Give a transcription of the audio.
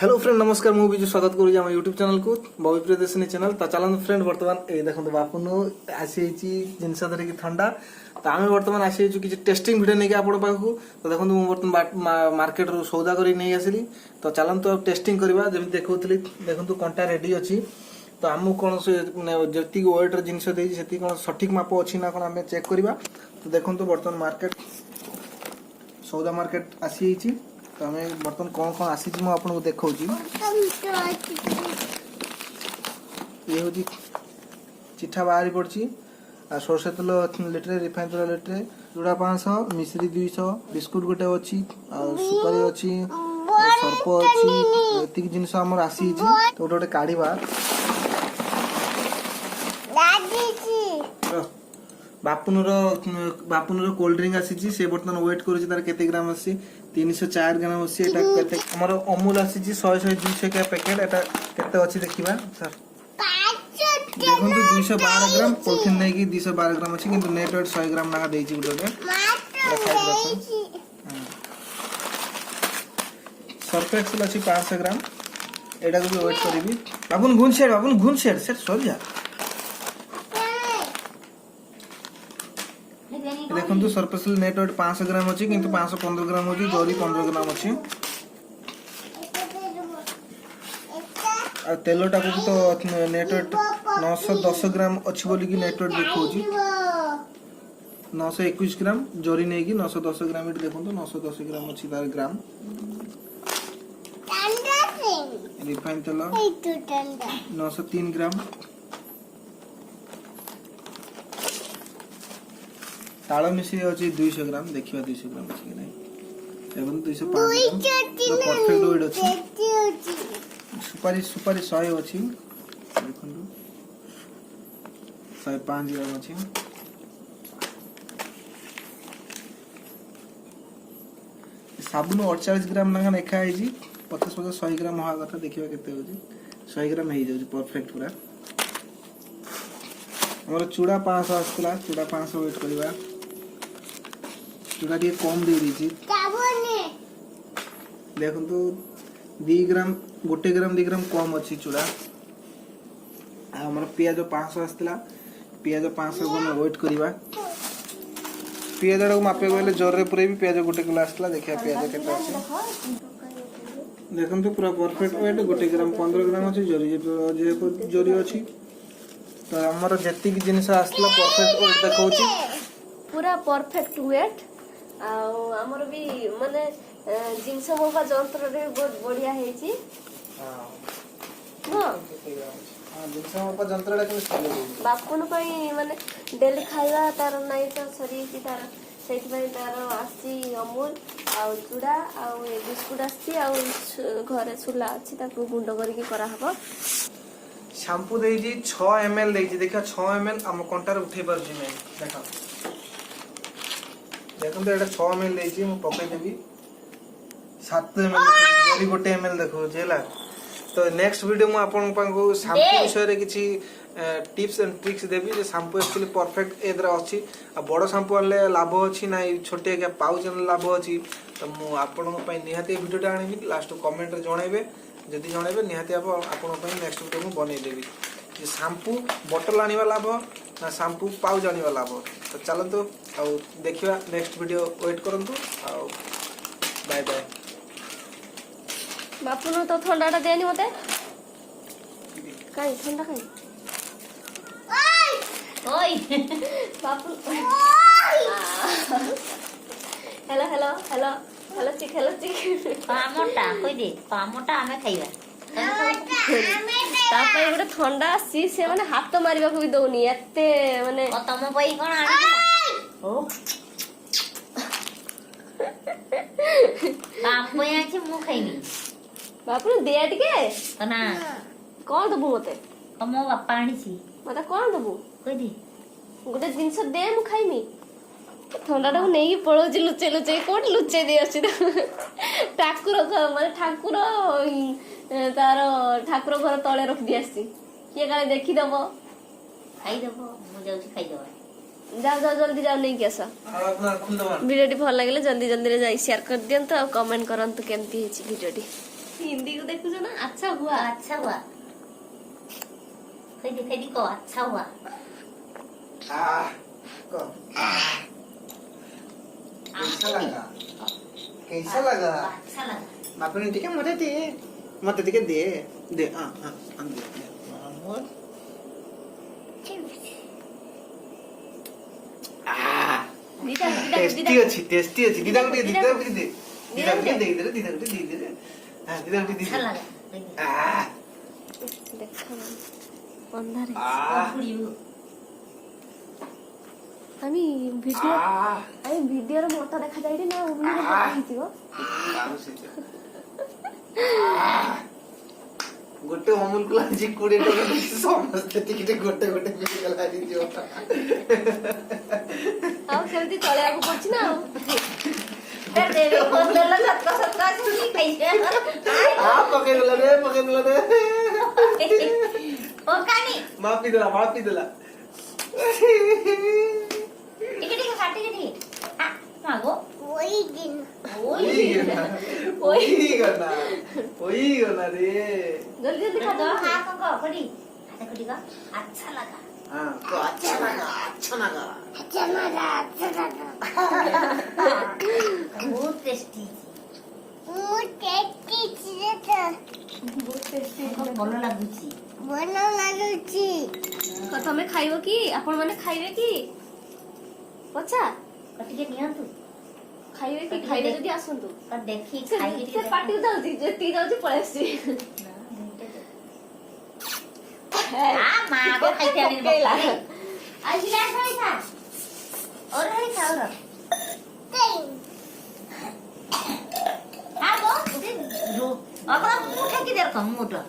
Hello friend नमस्कार मु विजु स्वागत करूँ आम यूट्यूब चैनल को बॉबी प्रियदर्शिनी चैनल तो चलते फ्रेंड बर्तमान ये देखो बापुन आसी जिनस धरिकी ठंडा तो आम बर्तमान आसी किसी टेस्टिंग वीडियो नहीं आप तो देखो मुझे बर्तमान मार्केट रू सौदा कर नहीं आसली तो चलते अब टेस्टिंग करवा जमी देखुली देखो कंटा रेडी अच्छी तो आमको कौन जी वेट जिनस से कौन सठिक माप अच्छी ना कौन आम चेक करवा तो देखो बर्तमान मार्केट सौदा मार्केट आसी तो हमें बर्तमान कौन कौन आसी आपको देखा ये हूँ चिठा बाहरी पड़ी सरषे तेल लिटर रिफाइन तेल लिटर चूड़ा 500 मिश्री 200 बिस्कुट गोटे अच्छी सुपारी अच्छी सर्प अच्छी ये जिनस आम आसी तो गोटे गोटे काढ़ा बापुनर कोल्ड ड्रिंक आसी से बर्तमान वेट कर ग्राम आसी 304 ग्राम अच्छी आमर अमूल आसी 100 200 क्या पैकेट एटा केते अच्छी देखिबा सर देखो 212 ग्राम पॉलिथिन नहीं कि 212 ग्राम अच्छी किंतु नेट वेट 100 ग्राम ना देछि गुटे सर्फ एक्सेल अच्छी 500 ग्राम एटा को भी वेट करबी बापुन घुन शेड सेट सर जा देखो सरफेसल नेट वेट 500 ग्राम अच्छी किंतु 515 ग्राम होची जरी 15 ग्राम अच्छी आ तेलटा को तो नेट वेट 910 ग्राम अच्छी बोली कि नेट वेट देखौची 921 ग्राम जरी नहीं कि 910 ग्राम इट देखो तो 910 ग्राम अच्छी तार ग्राम रिफाइन तेल 903 ग्राम ताल मिश्री अच्छी 200 ग्राम देखिए 200 ग्राम अच्छी कि नहीं एवं 205 ग्राम परफेक्ट वेट अच्छी सुपारी 100 अच्छी देखो 105 ग्राम अच्छी साबुन 48 ग्राम ना लेखा है 50 100 ग्राम हवा कथा देखिए केते होची 100 ग्राम हो जाउची परफेक्ट पूरा हमर चूड़ा 500 आसला चूड़ा 500 वेट करबा चूड़ा टी कम दे दीजिए देखो तो 2 ग्राम 1 ग्राम 2 ग्राम कम अच्छी चूड़ा हमर पियाज 500 आसला पियाज 500 को वेट करबा पियाज को मापे गले जोर रे पूरे भी पियाज 1 किलो आसला देखिया पियाज केते अछि देखो तो पूरा परफेक्ट वेट 1 ग्राम 15 ग्राम अछि जोरी जोरी अछि तो हमर जति की जिनिस आसला परफेक्ट वेट देखौची पूरा परफेक्ट वेट आमर भी माने जिनस मोपा जंत्र रे बहुत बढ़िया हेची हां हां जिनस मोपा जंत्र रे केन बापुन पई माने डेली खाइबा तार नाही तो सरी की तार सेति पई तार आसी अमूल आ चूड़ा आ बिस्कुट आसी आ घरे सुला अछि ताकू गुंड करके करा हबो शैम्पू देजी 6 ml देजी देखा 6 ml हम कंटार उठे पर जी मैं देखा देखो तो एटा 6 ml देजी हम पके देबी 7 ml जरी गोटे ml देखो जेला तो नेक्स्ट वीडियो मु आपन पांको शैम्पू विषय रे किछि tips and tricks Devi J shampoo actually perfect एदरा अछि आ बडो शैम्पू आले लाभ अछि ना छोटे के पाउच लाभ अछि तो मु आपन पई निहाती वीडियो टा आनिबी लास्ट कमेंट रे जणाइबे जदि जणाइबे निहाती आपन पई नेक्स्ट वीडियो मु बनै देबी जे शैम्पू बोतल आनिबा लाभ ना शैम्पू पाउच आनिबा लाभ तो चलतो आ देखिबा नेक्स्ट वीडियो वेट करंतु आ बाय बाय बापुन तो ठंडाटा देनी मते काई ठंडा काई ओय बापुन हेलो हेलो हेलो हेलो चिक पामोटा कहि दे पामोटा हमें खाइबा तापय गोटे ठंडा आसी से माने हाथ मारिबा को भी दउनी एते माने तम पई कोन आनी ओ पाम पई आछि मु खाइबी बापुन दे टिके ना कोन दबु मते मो बापा आनीछि मते कोन दबु कहि दे गोटे जिनस दे मु खाइमी ठंडाटा को नहीं पळौची लुचे लुचे कोट लुचे दे अछि ठाकुर माने ठाकुर तार ठाकुर घर तळे रख दि आसी किए काले देखि दबो खाइ दबो मु जाउछि खाइ दबो जाओ जाओ जल्दी जाओ नहीं कैसा वीडियो भल लगे जल्दी जल्दी शेयर कर दिंतु और कमेंट करंतु केमती वीडियो हिंदी को देखो ना अच्छा हुआ अच्छा हुआ खाई दी को अच्छा हुआ कैसा लगा कैसा लगा अच्छा लगा बापने ठीक है मत ठीक है दे दे दे मामूद टेस्टी अच्छी दीदा को दे हाँ अच्छा लगा देखो अंधारे পুড়িও আমি ভিডিওর মোটা দেখা যাইনি না ওমনি মোটা ହେଇଯିବ ଗୋଟେ ଅମୁଲ କୁ ଆଜି 20 ଟଙ୍କା ଦେଇଛି ସମସ୍ତେ ଟିକେ ଗୋଟେ ମିଳିଗଲା ଆଜି ଯିବ ଆଉ ସେମିତି ଚଳେଇବାକୁ ପଡୁଛି ନା ଆଉ ଦେବେ ବଦଲ ସତ ଆସି ଖାଇছে ପକେଇ ଦେଲା ରେ ଓ କାନି ମାପି ଦେଲା ଟିକେ ଟିକେ କାଟି ଟିକେ ମାଗो ওই গনা রে जल्दी जल्दी खा दो हां को खड़ी का अच्छा लगा हां तो अच्छा लगा बहुत टेस्टी बहुत टेस्टी ଭଲ ଲାଗୁଛି ତ ତମେ ଖାଇବ କି ଆପଣ ମାନେ ଖାଇବେ କି ପଛା ଟିକେ ନିଅନ୍ତୁ ଖାଇବେ କି ଖାଇବେ ଯଦି ଆସନ୍ତୁ ତ ଦେଖି ସେ ଖାଇକି ସେ ପାଟିକୁ ଯାଉଛି ଯେତିକି ଯାଉଛି ପଳେଇ ଆସିଛି ମା को ଖାଇତେ ଆଣି ପକେଇଲା। ଆସିଲା ଖାଇଥା और हाँ वो अगर मुठा की देर कम मुठा